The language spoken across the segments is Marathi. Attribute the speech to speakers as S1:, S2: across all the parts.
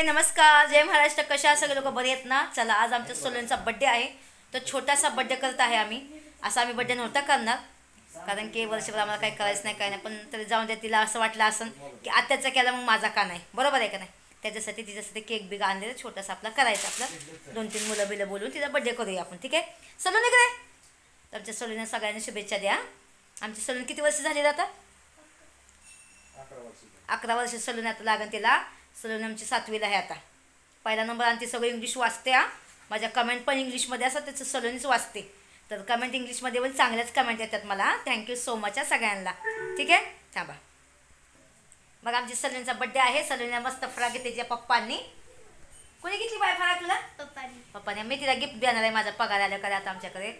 S1: नमस्कार, जय महाराष्ट्र. कशा सगळे लोक बरे आहेत ना. चला, आज आमच्या सोलनचा बड्डे आहे, तर छोटासा बड्डे करत आहे आम्ही. असा आम्ही बड्डे नव्हता करणार, कारण की वर्षभर आम्हाला काही करायचं नाही, काय नाही. पण तरी जाऊन द्या, तिला असं वाटलं असं की आत्याचा केला मग माझा का नाही, बरोबर आहे का नाही. त्याच्यासाठी तिच्यासाठी केक बिग आणलेला छोटासा आपला करायचा, आपला 2-3 मुलं बिलं बोलून तिचा बड्डे करूया आपण. ठीक आहे सलून, इकडे. तर आमच्या सलूनने सगळ्यांनी शुभेच्छा द्या. आमच्या सलून किती वर्ष झालेलं आता? 11 वर्ष सलून आता लागन तिला. सलून आमची 7वीला आहे आता. पहिला नंबर आणि ती सगळं इंग्लिश वाचते. माझ्या कमेंट पण इंग्लिशमध्ये असतात, त्याचं सलूनच वाचते. तर कमेंट इंग्लिशमध्ये पण चांगल्याच कमेंट येतात मला. थँक्यू सो मच सगळ्यांना. ठीक आहे, थांबा. मग आमची सलूनचा बड्डे आहे. सलूनला मस्त फ्रॉक घेते तिच्या पप्पांनी. कोणी घेतली बाय फ्रॉक तुला? पप्पाने. मी तिला गिफ्ट देणार आहे, माझा पगार आल्या करा आता आमच्याकडे.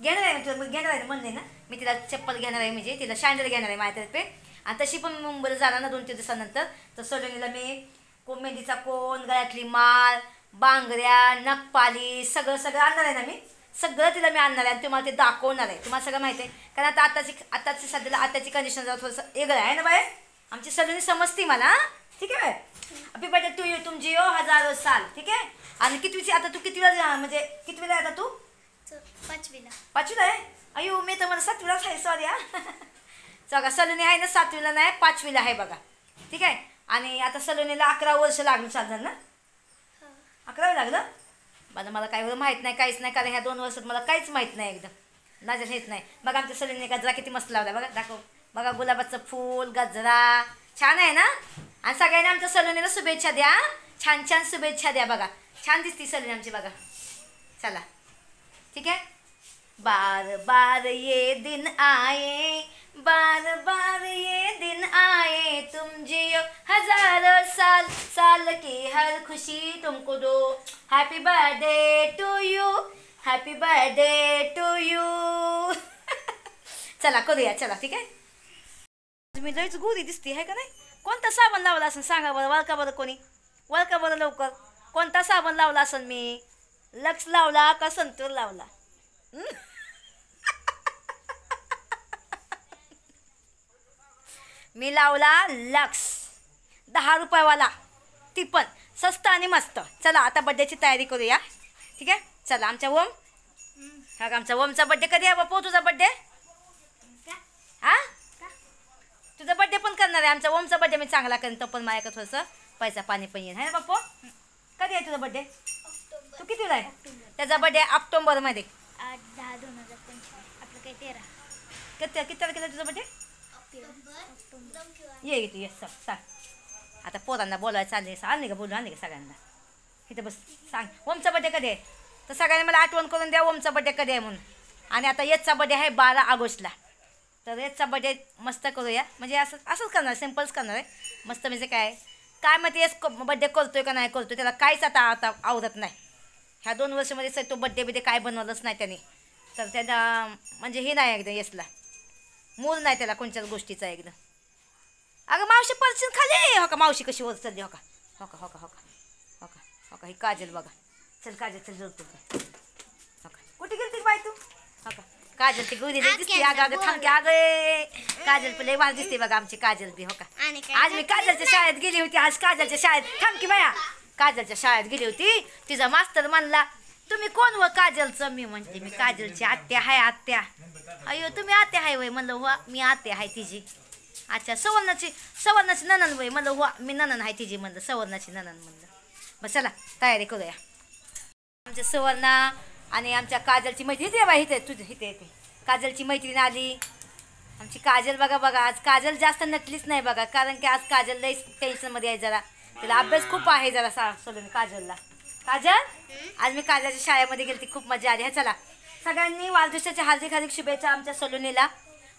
S1: घेणार आहे तुला, घेणार आहे म्हणले ना. मी तिला चप्पल घेणार आहे, म्हणजे तिला शँडल घेणार आहे माझ्यातर्फे. आणि तशी पण मुंबईला जाणार ना 2-3 दिवसानंतर. तर सलोनीला मी मेहंदीचा कोन, गळ्यातली माळ, बांगड्या, नखपाली सगळं आणणार आहे ना. मी सगळं तिला मी आणणार आहे आणि तुम्हाला ते दाखवणार आहे. तुम्हाला सगळं माहिती आहे, कारण आताची सध्याला आताची कंडिशन जरा थोडंसं वेगळं आहे ना बाय. आमची सलोनी समजती मला. ठीक आहे bye. Happy birthday to you, तुम जिओ हजारो साल. ठीक आहे. आणि कितवीची आता तू? कितवीला, म्हणजे कितवीला आहे आता तू? 5वीला आहे. अयो, मी तर मला 7वीलाच आहे, सॉरी. सगळा सलोनी आहे ना 7वीला नाही, 5वीला आहे बघा. ठीक आहे. आणि आता सलोनीला 11 वर्ष लागून चालणार ना. 11 लागलं. मला काय एवढं माहीत नाही, काहीच नाही, कारण ह्या 2 वर्षात मला काहीच माहीत नाही, एकदम नाजर हेच नाही. मग आमच्या सलोनीने गजरा किती मस्त लावला बघा, दाखव बघा. गुलाबाचं फूल, गजरा छान आहे ना. आणि सगळ्यांनी आमच्या सलोनीला शुभेच्छा द्या. छान छान शुभेच्छा द्या बघा. छान दिसती सलोनी आमची बघा. चला, ठीक आहे. बार बार ये दिन आए, बार बार ये दिन आए, तुम जियो हजारों साल, साल की हर खुशी तुमको दो. Happy birthday to you, happy birthday to you. चला करूया, चला. ठीक आहे. तुम्ही लईच गोरी दिसती आहे का नाही. कोणता साबण लावला असेल सांगा बरं. वळका बरं कोणी, वळका बरं लवकर. कोणता साबण लावला असेल मी? लक्स लावला का संतूर लावला? मी लावला लक्स, 10 रुपयावाला, ती पण स्वस्त आणि मस्त. चला आता बड्डेची तयारी करूया. ठीक आहे. चला. आमच्या ओम, हा आमचा ओमचा बड्डे कधी आहे बापू? तुझा बड्डे? हा, तुझा बड्डे पण करणार आहे. आमचा ओमचा बड्डे मी चांगला करेन, तो पण माझ्याकडे थोडंसं पैसा पाणी पण येईल, है ना बापू. कधी आहे तुझा बड्डे? तू कितीला आहे? त्याचा बड्डे ऑक्टोबरमध्ये.
S2: 8-10-2025. आपलं काही 13.
S1: किती तारखेला तुझा बड्डे? ये तू, ये सांग. आता पोरांना बोलायचं चालले. आणले का बोलू, आणले का सगळ्यांना? इथं बस सांग. ओमचा बड्डे कधी आहे? तर सगळ्यांनी मला आठवण करून द्या ओमचा बड्डे कधी आहे म्हणून. आणि आता येतचा बड्डे आहे 12 ऑगस्टला. तर येतचा बड्डे मस्त करूया, म्हणजे असंच करणार, सिम्पल्स करणार आहे मस्त. म्हणजे काय माहिती येस बड्डे करतोय का नाही करतोय, त्याला काहीच आता आवडत नाही. ह्या 2 वर्षामध्ये तो बड्डे काय बनवलंच नाही त्याने. तर त्याला म्हणजे हे नाही एकदम येसला मूल नाही त्याला कोणत्याच गोष्टीचा एकदम. अगं मावशी पर्सन खाली हो का. मावशी कशी वर चालली हो का. हो का हो का हो का हो का हो का. ही काजल बघा. चल काजल, चल जोडतो हो का. कुठे गेलती बाय तू? हो का. काजल ती गुरी दिसते. अगं थांबते. अगं काजल पण लय भारी दिसते बघा आमची काजल बी. हो का. आज मी काजलच्या शाळेत गेली होती. आज काजलच्या शाळेत थांब की बाया. काजलच्या शाळेत गेली होती. तिचा मास्तर म्हणला, तुम्ही कोण व काजलचं? मी म्हणते मी काजलची आत्या आहे. आत्या? अयो तुम्ही आत्या आहे वय? म्हणलं हो मी आत्या आहे तिची. अच्छा, सवर्णाची ननन वय? म्हणलं हो मी ननन आहे तिची. म्हणलं सवर्णाची ननन. म्हणलं बस चला तयारी करूया. आमच्या सवर्णा आणि आमच्या काजलची मैत्रीण इथे बाई. इथे तुझं इथे येते काजलची मैत्रीण आली आमची काजल. बघा आज काजल जास्त नटलीच नाही बघा, कारण की आज काजल लई टेन्शनमध्ये आहे जरा. तिला अभ्यास खूप आहे जरा सोडून काजलला. काजल, आज मी काजलच्या शाळेमध्ये गेली, ती खूप मजा आली. हा चला, सगळ्यांनी वाढदिवसाच्या हार्दिक शुभेच्छा आमच्या सलोनीला.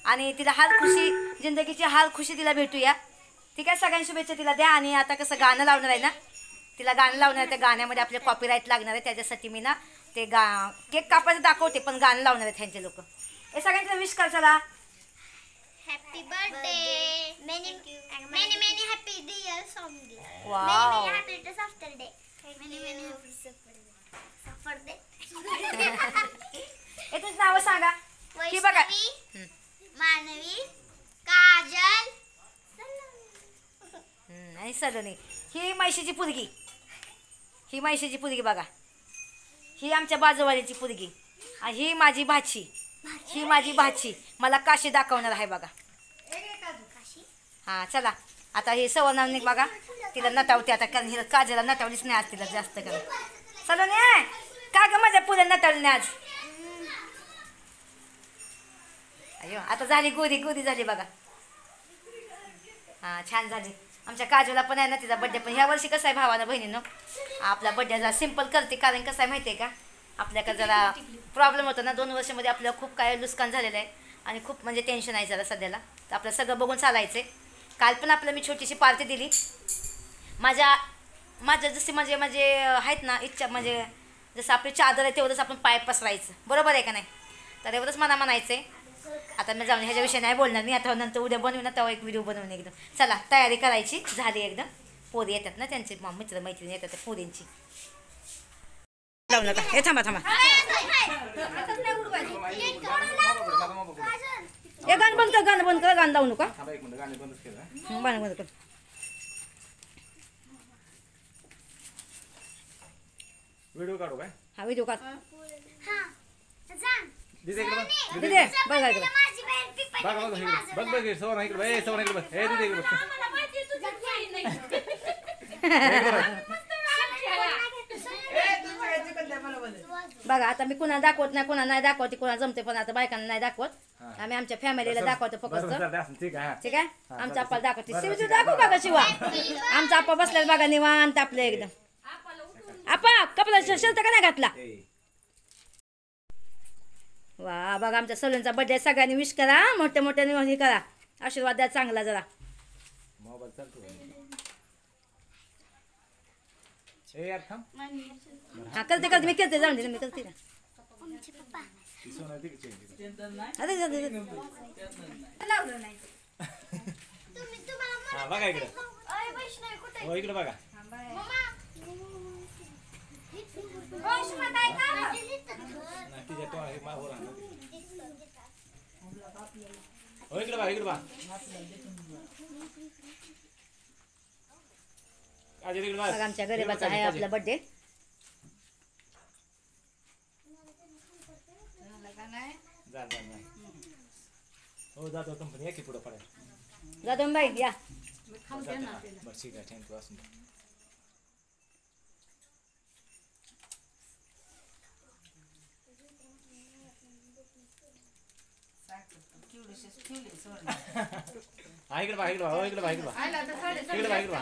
S1: आणि तिला हार खुशी, जिंदगीची हार खुशी तिला भेटूया. ठीक आहे. सगळ्यांनी शुभेच्छा तिला द्या. आणि आता कसं गाणं लावणार आहे ना, तिला गाणं लावणार आहे. त्या गाण्यामध्ये आपले कॉपीराईट लागणार आहे, त्याच्यासाठी मी ना ते केक कापायचं दाखवते, पण गाणं लावणार आहेत ह्यांचे लोक. हे सगळ्यांचं विश कर. चला.
S2: Happy birthday, many many happy years only.
S1: Wow.
S2: Many happy returns after day. Many happy सफर डे.
S1: याचं नाव सांगा की बघा.
S2: मानवी, काजल,
S1: आणि सलोनी ही म्हैशीची पुरगी, ही म्हैशीची पुरगी बघा, ही आमच्या बाजूवालीची पुरगी आणि ही माझी भाची, ही माझी भाची मला काशी दाखवणार आहे बघा. हां चला आता हे सवनावणी बघा तिला नटावते आता, कारण हिला काजला नटावलीच नाही आज तिला जास्त करून. सलोनी का ग माझ्या पुढे नटावली नाही आज? अयो आता झाली गोरी गोरी झाली बघा. हां छान झाली. आमच्या काजूला पण आहे ना तिचा बड्डे, पण ह्या वर्षी कसं आहे भावानं बहिणीनं आपला बड्डे जरा सिम्पल करते, कारण कसं आहे माहिती आहे का आपल्याकडे जरा प्रॉब्लेम होतो ना 2 वर्षामध्ये आपलं खूप काय नुकसान झालेलं आहे आणि खूप म्हणजे टेन्शन आहे जरा सध्याला, तर आपलं सगळं बघून चालायचं आहे. काल पण आपलं मी छोटीशी पार्टी दिली. माझ्या जशी म्हणजे आहेत ना इच्छा, म्हणजे जसं आपली चादर आहे तेवढंच आपण पाय पसरायचं, बरोबर आहे का नाही? तर एवढंच मला म्हणायचं आहे. आता मी जाऊन ह्याच्याविषयी नाही बोलणार मी, आता नंतर उद्या बनवू ना तेव्हा एक व्हिडिओ बनवून एकदम. चला तयारी करायची झाली एकदम. पोरी येतात ना त्यांचे मित्र मैत्रिणी येतात त्या पोरींची. लावू नका हे थांबा थांबा हे गाणं बंद कर, गाणं बंद कर, गाणं लावू नका, गाणं बंद कर.
S3: व्हिडिओ काढू काय?
S1: हा व्हिडिओ काढ.
S3: दिदे इकडे बघ.
S1: दिदे बघा इकडे
S3: बघ बघ इकडे बघ बघ सवरा इकडे बघ. ए सवरा इकडे बघ. ए दिदे इकडे बघ.
S1: बघा आता मी कुणाला दाखवत नाही, कुणाला नाही दाखवते, कुणाला जमते पण आता बायकांना नाही दाखवत. आम्ही आमच्या फॅमिलीला दाखवतो फक्त.
S3: ठीक आहे.
S1: ठीक आहे आमचा आप्पा दाखवते. शिव दाखवू का शिवा? आमचा आप्पा बसलेला बघा निवांत आपलं एकदम. आप्पा कपडा शर्ट का नाही घातला? वा बघा आमच्या सलोनीचा बर्थडे सगळ्यांनी विश करा, मोठ्या मोठ्याने हे करा, आशीर्वाद द्या चांगला जरा.
S3: मोबाईल चालतो. ए यार थांब.
S1: हा करते करते मी करते, जाऊन दे मी करते ना.
S3: ती सोना ती किती? हा बघा इकडे. हो इकडे बघा. तिच्या तोंडात मागवर आणलं. हो इकडे बघा इकडे बघा.
S1: बघा आमच्या गरीबाचा आहे आपला बर्थडे.
S3: हो जातो कंपनी या की पुढे पडाय.
S1: जातो बाई या.
S3: बस ठीक आहे थँक्यू असून. हा इकडे बघा इकडे बघा. हो इकडे बघा इकडे बघा. इकडे बघा इकडे बघा.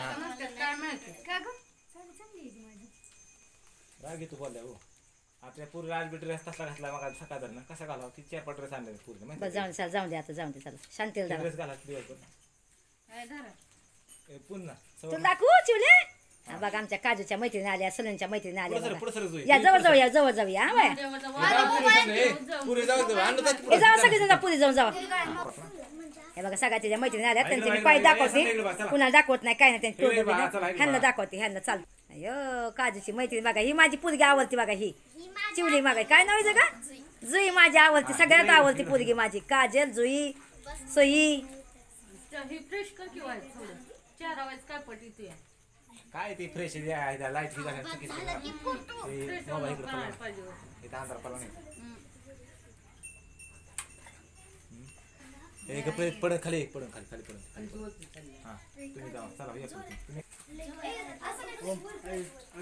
S3: राग तू बोलल्या हो. आपल्या पूर्वी आज बी ड्रेस कसला घातला मग सकाळ धरणं कसा घालावा ती 4-5 ड्रेस आणले पूर्ण.
S1: बस जाऊन दे जाऊन दे आता जाऊन दे चला शांतीला
S3: ड्रेस घाला दिवसभर पुन्हा
S1: तू दाखवू चिवले. हा बघा आमच्या काजूच्या मैत्रिणी आल्या, सलोनीच्या मैत्रिणी आल्या.
S3: पुढे सर
S1: या जवळ जाऊ या जवळ जाऊ या. हा बाय
S3: पुढे जाऊ
S1: हे जावा सगळे जण पुढे जाऊन जावा. हे बघा सगळ्या त्याच्या मैत्रिणी आल्या, त्यांचे मी पाय दाखवते, कुणाला दाखवत नाही काय नाही, त्यांची तोंड ह्यांना दाखवते ह्यांना चाल. अयो काजूची मैत्रिणी बघा ही माझी पोरगी आवडती बघा, ही चिवली बघा काय नाव आहे का? जुई माझी आवडती, सगळ्यात आवडती पोरगी माझी. काजल जुई सोई
S3: काय ती फ्रेश लाईट अंधार पडला नाही. पडत खाली पडून खाली खाली पडून. हा तुम्ही जाऊ चला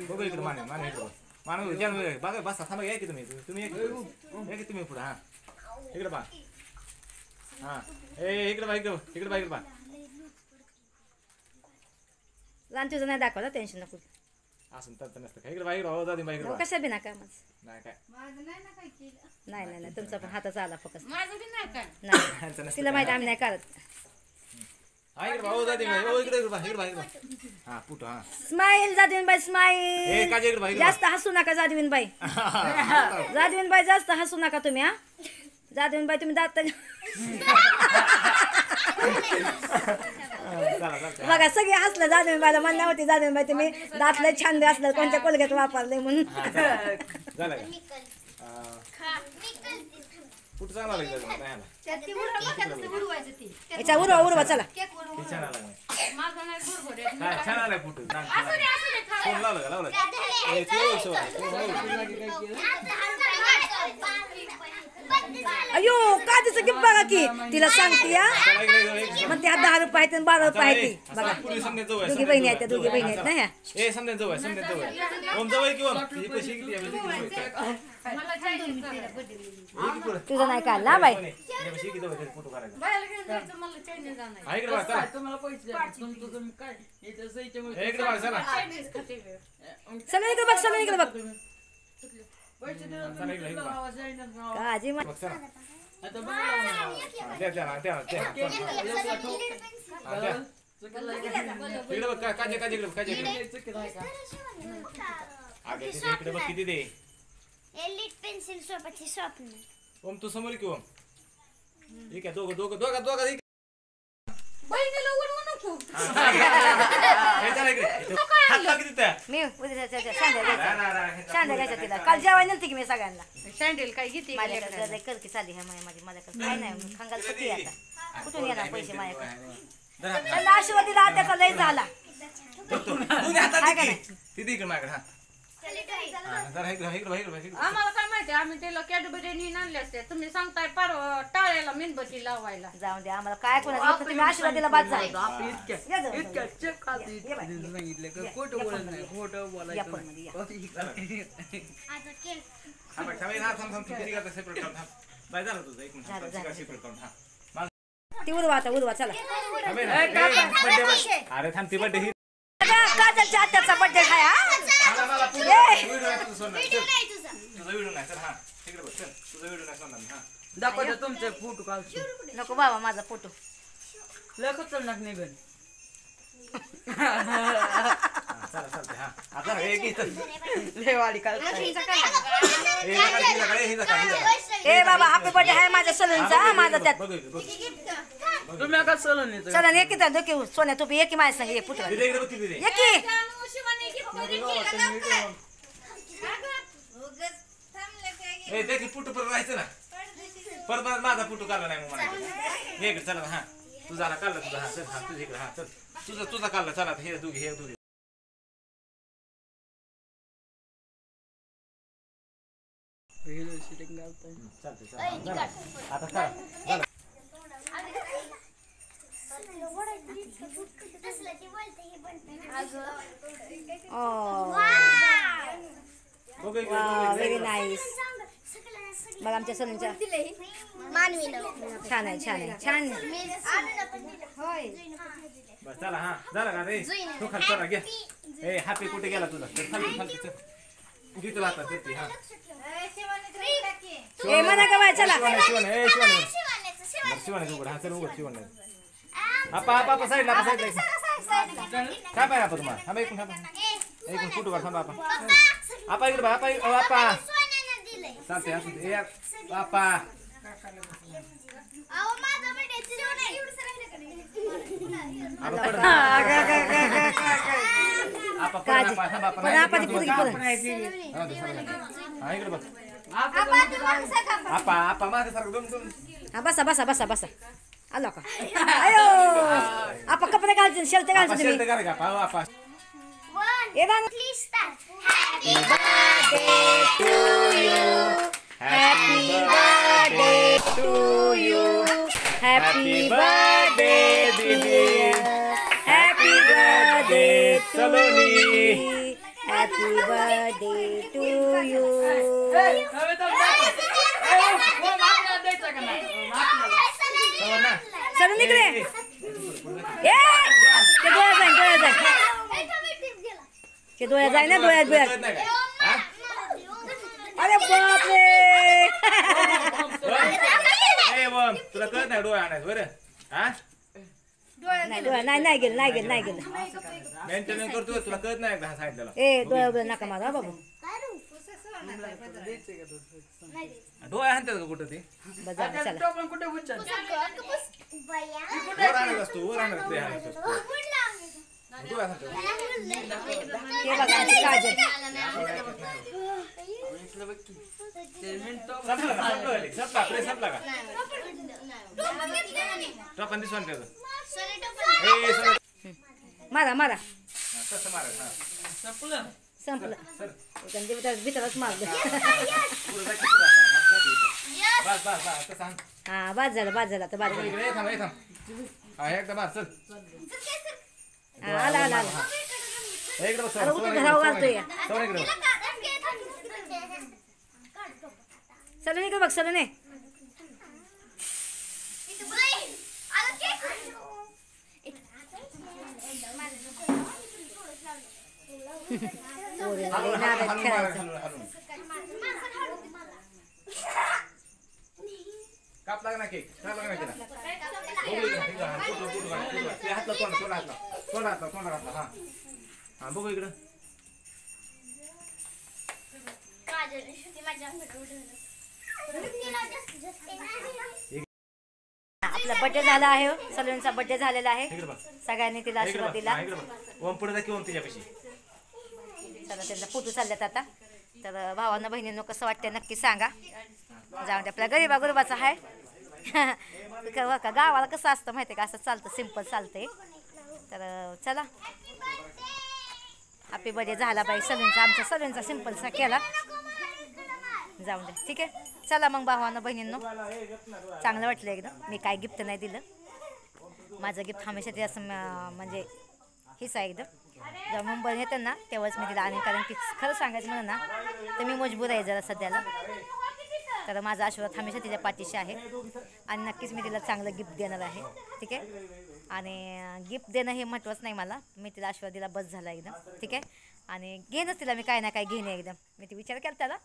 S3: बघू इकडे माने माने इकडे माने बघा बसा थांबा या की तुम्ही तुम्ही या की तुम्ही पुढे. हा इकडे पहा. हा ए इकडे बा इकडे इकडे बा इकडे पहा.
S1: लहान तुझं नाही दाखवलं टेन्शन नको.
S3: असं तर नसतं का इकडे बा इकडे जाऊ दे इकडे
S1: कशा बी नका
S3: नाही काय
S1: नाही नाही नाही तुमचा पण हाताचा आला फक्त
S3: नाही
S1: तिला माहिती आम्ही नाही करत.
S3: हा इकडे भाऊ जाते इकडे इकडे इकडे हा पुट हा
S1: स्माईल जादवीनबाई
S3: ए
S1: स्माईल.
S3: काजे इकडे भाई
S1: जास्त हसू नका जादवीनबाई. जादवीनबाई जास्त हसू नका तुम्ही. हा जादवीनबाई तुम्ही दात बघा सगळे हसलं जादवीनबाईला म्हणणं होती जादवीनबाई तुम्ही दात लय छान असलं कोणत्या कोलगेट वापरले म्हणून.
S3: फुट चांगला लागला नाही आला
S1: याचा उरवा चला
S3: हे छान आला नाही काय छान आलाय फुट फोन लावलं का लावलं ए, तू
S1: अयो का तिचं गिफ्ट बघा की तिला सांगते या
S3: चला इकडे
S1: मग त्या 10 रुपये आहेत आणि 12 रुपये आहेत ती. बघा
S3: पुढे समजा जवळ
S1: दोघी बहिणी आहेत त्या दोघी बहिणी आहेत ना ह्या
S3: ए समजा जवळ ओम जवळ की ओम ही पैसे किती आहे
S1: तुझं नाही काढला बाई
S3: पैसे किती होते फोटो काढायचा
S4: तुम्हाला
S3: इकडे बघा चला
S4: पैसे काय
S3: इकडे बघा चला
S1: सगळं इकडे बघ सगळं इकडे बघ
S4: पैसे
S1: काजी
S3: बघ चला द्या इकडे बघ काजे इकडे बघ किती दे
S2: एलिट पेन्सिल सोबतची स्वप्न
S3: ओम तू समोर की ओम ठीक आहे दोघं
S1: मी उद्या शांड्या घ्यायच्या तिला काल जेवायला नव्हती की मी सगळ्यांना
S4: सँडल काय घेते
S1: माझ्याकडे लय करकी चालली आहे माझ्याकडे काय नाही खंगाल किती आता कुठून येणार पैसे माझ्याकडे त्यांना आशीर्वाद दिला त्याचा लय झाला काय का नाही
S4: आम्हाला काय माहिती आम्ही त्याला कॅडबरी नेऊन आणले असते तुम्ही सांगताय टाळ्याला मेणबत्ती लावायला
S1: जाऊन द्या आम्हाला काय कोणाचं तुम्ही आशीर्वाद दिला बाद झाला या पण मध्ये या. ती उरवा चला
S3: अरे थांब ती बड्डे
S1: काजलच्या आत्याचा बर्थडे आहे हा
S3: तुझा व्हिडिओ नाही चल हा तिकडे बघ चल तुझा व्हिडिओ नाही सोडणार हा
S4: दाखवतो तुमचे फोटो काढतो
S1: नको बाबा माझा फोटो
S4: लय खतरनाक निघन
S3: चला चालते हा आता हे की चल
S4: लेवाडी काढताय
S1: ए बाबा हॅपी बर्थडे आहे माझ्या सलूनचा माझा त्यात
S4: तुम्ही का सलन येतो
S1: चला एक की दोघी सोन्या तू एक की माझ्या संग एक पुत्र
S3: तिथे इकडे बघ तिथे
S1: एक की
S3: ए ते की पुटू परत राहायचं ना परत माझा पुटू काढला नाही मग मला हे इकडे चला हा तुझा काढला तुझा हा चल हा तुझ्या इकडे हा चल तुझा काढला चला हे दोघी चालते आता चला
S1: व्हेरी नाईस बघा आमच्या सलूनच्या छान आहे
S3: बस चला हा झाला का रे तू खाली चला घ्या ए हॅपी कुठे गेला तुझा खाली चल घे तुला आता करते हा
S1: ए म्हणा का बाय चला
S3: शिवाने उघड हा चल उघड शिवाने आपा साईडला काय पाहिजे आपण तुम्हाला हा एकूण फोटो काढ थांबा आपा इकडे आपा चालते आपा आपा माझ्यासारखं
S1: हा बसा आलो का अयो आपण कपडे घालचे शर्ट घालचे तुम्ही
S3: आपा
S1: ए बांग happy birthday to you happy birthday दीदी happy birthday Saloni happy birthday to you चलो निघले ते डोळ्यात जाय ना डोळ्यात अरे बापरे
S3: तुला कळत नाही डोळा आणायचं बरं हा
S1: नाही गेलं
S3: मेंटेनन्स करतो तुला कळत नाही का सांगितलं
S1: ए डोळ्या नका माझा बाबू
S3: डोळा आणतात का कुठं ते
S1: चला
S4: कुठे उचल
S3: वर आणत असतो वर आणत ते आणत असतो डोळा आणतो
S1: हे बघा आमची काजल.
S3: संपला का टोपण दिसून ठेवलं.
S1: मारा मारा
S3: तसं मारा.
S1: संपलं भीतरच मारलं.
S3: बस बस बस तसं आण.
S1: हा बाद झालं आता बाद झालं.
S3: इकडे थांब थांब. हा एकदा मार चल.
S1: हा, आला आला आला.
S3: इकडे बस.
S1: अरे उठून घरावर घालतोय या.
S3: सोड इकडे.
S1: चल इकडे बघ चल नाही.
S3: हलून
S1: खेळायचं.
S3: काप लागला केक. काप लागला केला. हातला तोंड हातला. हा हा बघू इकडं.
S1: आपला बर्थडे झाला आहे. सलूनचा बर्थडे झालेला आहे.
S3: इकडे बघ.
S1: सगळ्यांनी तिला आशीर्वाद दिला.
S3: इकडे बघ. ओम पुढे जा की ओम तिच्यापाशी.
S1: चला त्यांचा फोटो चालल्यात आता. तर भावांना बहिणींनो कसं वाटतं नक्की सांगा. जाऊन दे आपल्या गरीबाचा आहे. का गावाला कसं असतं माहिती आहे का, असं चालतं सिम्पल चालतंय. तर चला हॅपी बर्थडे झाला बाई सलूनचा. आमच्या सलूनचा सिम्पलचा केला. जाऊन दे ठीक आहे. चला मग भावांना बहिणींनो चांगलं वाटलं एकदम. मी काय गिफ्ट नाही दिलं. माझं गिफ्ट हमेशा ते असं म्हणजे हीच आहे एकदम. जेव्हा मुंबईला येतं ना तेव्हाच मी तिला आणेन. कारण की खरं सांगायचं म्हणून ना तर मी मजबूर आहे जरा सध्याला. तर माझा आशीर्वाद हमेशा तिच्या पाठीशी आहे. आणि नक्कीच मी तिला चांगलं गिफ्ट देणार आहे. ठीक आहे. आणि गिफ्ट देणं हे महत्त्वाचं नाही मला. मी तिला आशीर्वाद दिला बस झाला एकदम. ठीक आहे. आणि घेणंच तिला मी काय ना काय घेणे एकदम. मी ती विचार केला त्याला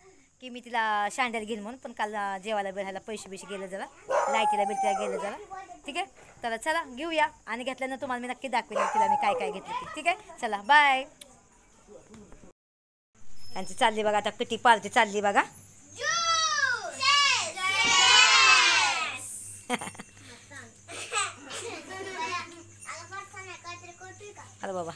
S1: की मी तिला शांड्याला घेईन म्हणून. पण काल जेवायला बिळायला पैसे गेले जरा. लाईटीला बिलटीला गेलं जरा. ठीक आहे. तर चला घेऊया. आणि घेतल्यानं तुम्हाला मी नक्की दाखवेन तिला मी काय काय घेतलं ते. ठीक आहे. चला बाय. त्यांची चालली बघा आता किती पार्टी चालली बघा. अरे बाबा